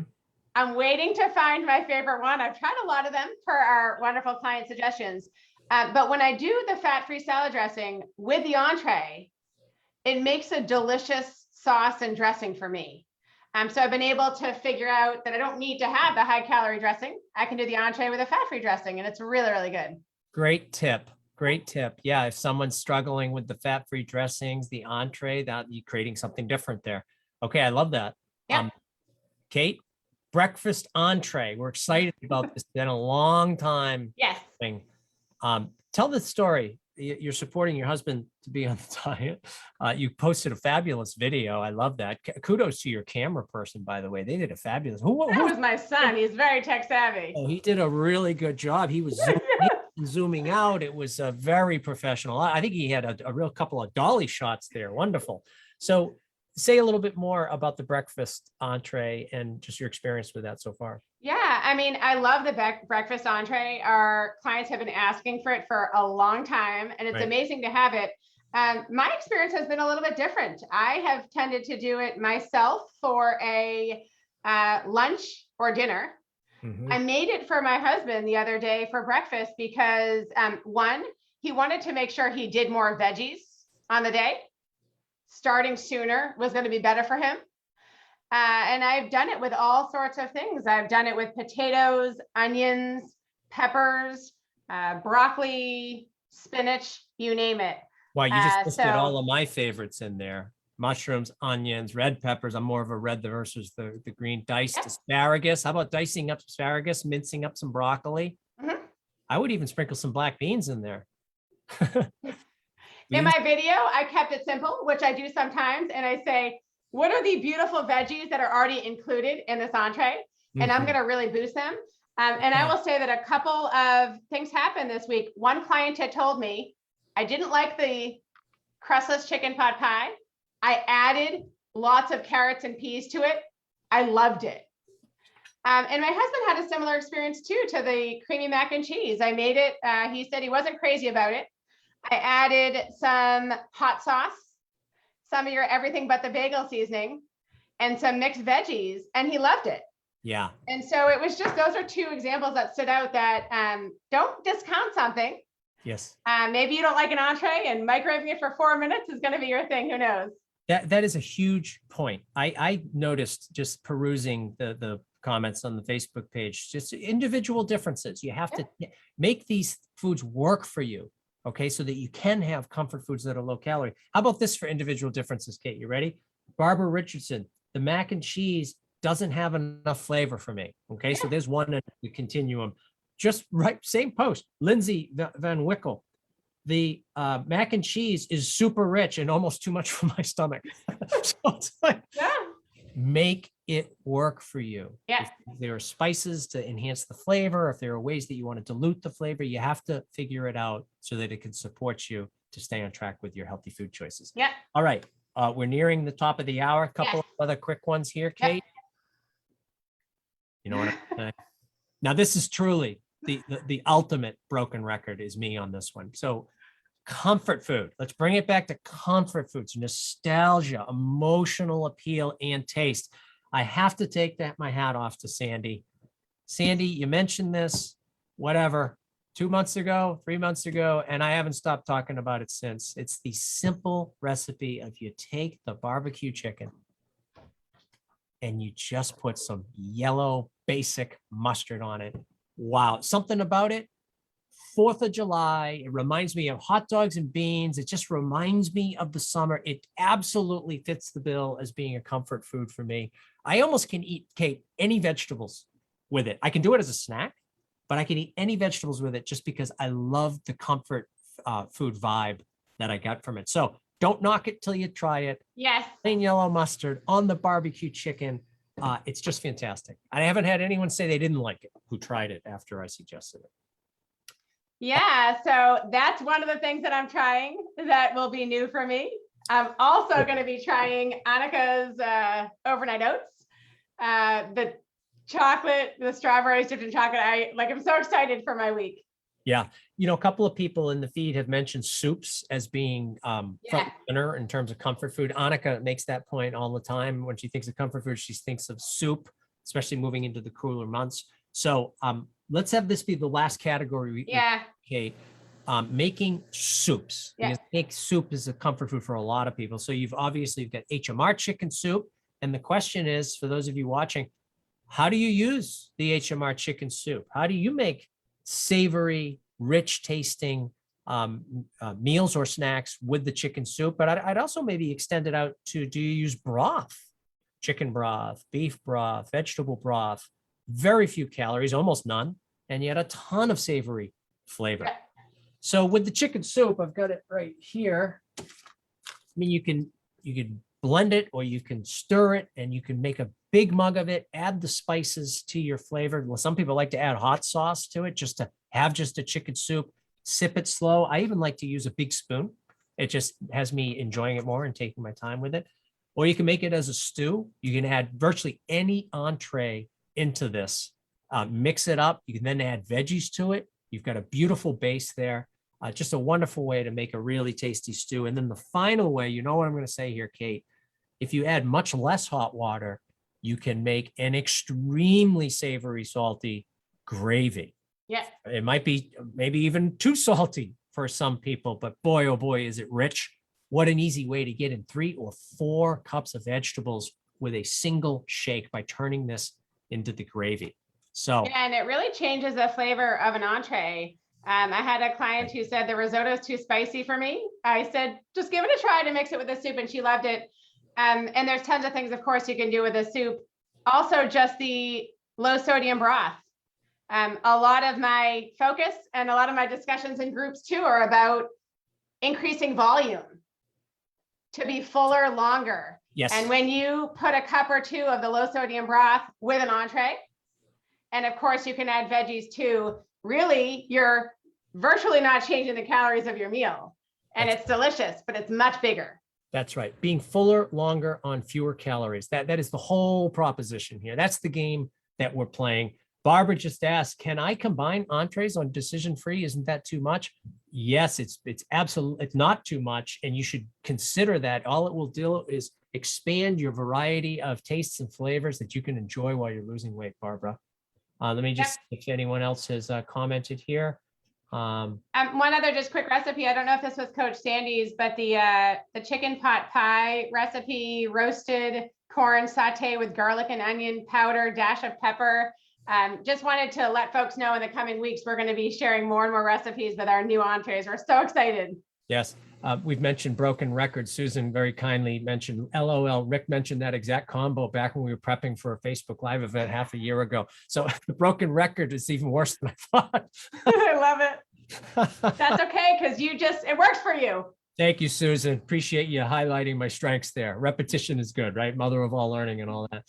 I'm waiting to find my favorite one. I've tried a lot of them per our wonderful client suggestions. But when I do the fat-free salad dressing with the entree, it makes a delicious sauce and dressing for me. So I've been able to figure out that I don't need to have the high-calorie dressing. I can do the entree with a fat-free dressing, and it's really, really good. Great tip. Great tip. Yeah, if someone's struggling with the fat-free dressings, the entree, that you're creating something different there. Okay, I love that. Yeah. Kate, breakfast entree. We're excited about this. It's been a long time. Yes. Thing. Tell the story. You're supporting your husband to be on the diet. You posted a fabulous video. I love that. Kudos to your camera person, by the way. They did a fabulous. Who was my son? He's very tech savvy. Oh, he did a really good job. He was zooming out. It was very professional. I think he had a real couple of dolly shots there. Wonderful. So say a little bit more about the breakfast entree and just your experience with that so far. Yeah, I mean, I love the breakfast entree. Our clients have been asking for it for a long time, and it's amazing to have it. My experience has been a little bit different. I have tended to do it myself for a lunch or dinner. Mm-hmm. I made it for my husband the other day for breakfast because one, he wanted to make sure he did more veggies on the day. Starting sooner was going to be better for him. And I've done it with all sorts of things. I've done it with potatoes, onions, peppers, broccoli, spinach, you name it. Wow, you just listed all of my favorites in there. Mushrooms, onions, red peppers. I'm more of a red versus the green. Diced asparagus. How about dicing up asparagus, mincing up some broccoli? Mm-hmm. I would even sprinkle some black beans in there. In my video, I kept it simple, which I do sometimes. And I say, what are the beautiful veggies that are already included in this entree? And I'm going to really boost them. And I will say that a couple of things happened this week. One client had told me I didn't like the crustless chicken pot pie. I added lots of carrots and peas to it. I loved it. And my husband had a similar experience too to the creamy mac and cheese. I made it. He said he wasn't crazy about it. I added some hot sauce, some of your everything but the bagel seasoning, and some mixed veggies, and he loved it. Yeah. And so it was just, those are two examples that stood out that don't discount something. Yes. Maybe you don't like an entree and microwaving it for 4 minutes is going to be your thing. Who knows? That is a huge point. I noticed just perusing the comments on the Facebook page, just individual differences. You have to make these foods work for you. Okay, so that you can have comfort foods that are low calorie. How about this for individual differences, Kate? You ready? Barbara Richardson, the mac and cheese doesn't have enough flavor for me. Okay, so there's one in the continuum. Just right, same post. Lindsay Van Wickle, the mac and cheese is super rich and almost too much for my stomach. So it's like, make it work for you. Yeah. If there are spices to enhance the flavor, if there are ways that you want to dilute the flavor, you have to figure it out so that it can support you to stay on track with your healthy food choices. Yeah. All right. We're nearing the top of the hour. A couple of other quick ones here, Kate. You know what I'm saying? Now, this is truly the ultimate broken record is me on this one. So comfort food. Let's bring it back to comfort foods, nostalgia, emotional appeal, and taste. I have to take my hat off to Sandy. Sandy, you mentioned this, whatever, 2 months ago, 3 months ago, and I haven't stopped talking about it since. It's the simple recipe of you take the barbecue chicken and you just put some yellow basic mustard on it. Wow, something about it. 4th of July, it reminds me of hot dogs and beans. It just reminds me of the summer. It absolutely fits the bill as being a comfort food for me. I almost can eat, Kate, any vegetables with it. I can do it as a snack, but I can eat any vegetables with it just because I love the comfort food vibe that I got from it. So don't knock it till you try it. Yes. Plain yellow mustard on the barbecue chicken. It's just fantastic. I haven't had anyone say they didn't like it who tried it after I suggested it. Yeah, so that's one of the things that I'm trying that will be new for me. I'm also going to be trying Annika's overnight oats, the chocolate, the strawberries, dipped in chocolate. I'm so excited for my week. Yeah. A couple of people in the feed have mentioned soups as being front and center in terms of comfort food. Annika makes that point all the time. When she thinks of comfort food, she thinks of soup, especially moving into the cooler months. So let's have this be the last category. Kate, making soups. Yeah. Because make soup is a comfort food for a lot of people. So you've got HMR chicken soup. And the question is, for those of you watching, how do you use the HMR chicken soup? How do you make savory, rich tasting meals or snacks with the chicken soup? But I'd also maybe extend it out to, do you use broth? Chicken broth, beef broth, vegetable broth, very few calories, almost none, and yet a ton of savory flavor. Yeah. So with the chicken soup, I've got it right here. I mean, you can blend it, or you can stir it, and you can make a big mug of it, add the spices to your flavor. Well, some people like to add hot sauce to it just to have just a chicken soup, sip it slow. I even like to use a big spoon. It just has me enjoying it more and taking my time with it. Or you can make it as a stew. You can add virtually any entree into this, mix it up. You can then add veggies to it. You've got a beautiful base there. Just a wonderful way to make a really tasty stew. And then the final way, you know what I'm going to say here, Kate, if you add much less hot water, you can make an extremely savory, salty gravy. Yeah. It might be maybe even too salty for some people, but boy, oh boy, is it rich. What an easy way to get in 3 or 4 cups of vegetables with a single shake by turning this into the gravy. So, yeah, and it really changes the flavor of an entree. I had a client who said the risotto is too spicy for me. I said, just give it a try to mix it with the soup, and she loved it. And there's tons of things, of course, you can do with a soup. Also, just the low sodium broth. A lot of my focus and a lot of my discussions in groups too are about increasing volume to be fuller, longer. yes. And when you put a cup or 2 of the low sodium broth with an entree, and of course you can add veggies too, really you're virtually not changing the calories of your meal. And it's delicious, but it's much bigger. That's right. Being fuller, longer on fewer calories. That is the whole proposition here. That's the game that we're playing. Barbara just asked, can I combine entrees on decision free? Isn't that too much? Yes, it's absolutely, it's not too much. And you should consider that. All it will do is expand your variety of tastes and flavors that you can enjoy while you're losing weight, Barbara. Let me just, if anyone else has commented here. One other just quick recipe. I don't know if this was Coach Sandy's, but the chicken pot pie recipe, roasted corn sauté with garlic and onion powder, dash of pepper. Just wanted to let folks know in the coming weeks, we're going to be sharing more and more recipes with our new entrees. We're so excited. Yes. We've mentioned broken records. Susan very kindly mentioned LOL. Rick mentioned that exact combo back when we were prepping for a Facebook Live event half a year ago. So the broken record is even worse than I thought. I love it. That's okay, because it works for you. Thank you, Susan. Appreciate you highlighting my strengths there. Repetition is good, right? Mother of all learning and all that.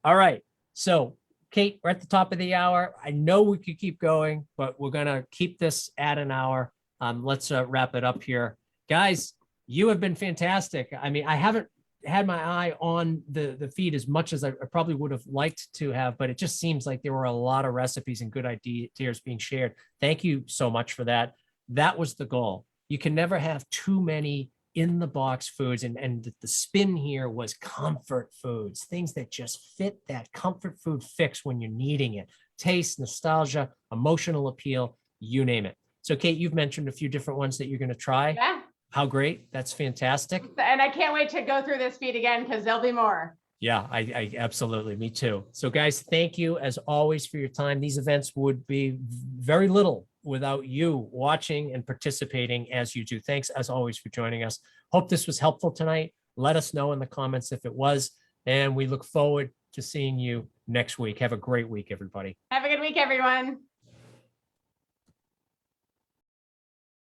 All right. So Kate, we're at the top of the hour. I know we could keep going, but we're going to keep this at an hour. Let's wrap it up here. Guys, you have been fantastic. I mean, I haven't had my eye on the feed as much as I probably would have liked to have, but it just seems like there were a lot of recipes and good ideas being shared. Thank you so much for that. That was the goal. You can never have too many in the box foods. And the spin here was comfort foods, things that just fit that comfort food fix when you're needing it. Taste, nostalgia, emotional appeal, you name it. So Kate, you've mentioned a few different ones that you're going to try. Yeah. How great. That's fantastic. And I can't wait to go through this feed again, because there'll be more. Yeah, I absolutely. Me too. So guys, thank you as always for your time. These events would be very little without you watching and participating as you do. Thanks as always for joining us. Hope this was helpful tonight. Let us know in the comments if it was, and we look forward to seeing you next week. Have a great week, everybody. Have a good week, everyone.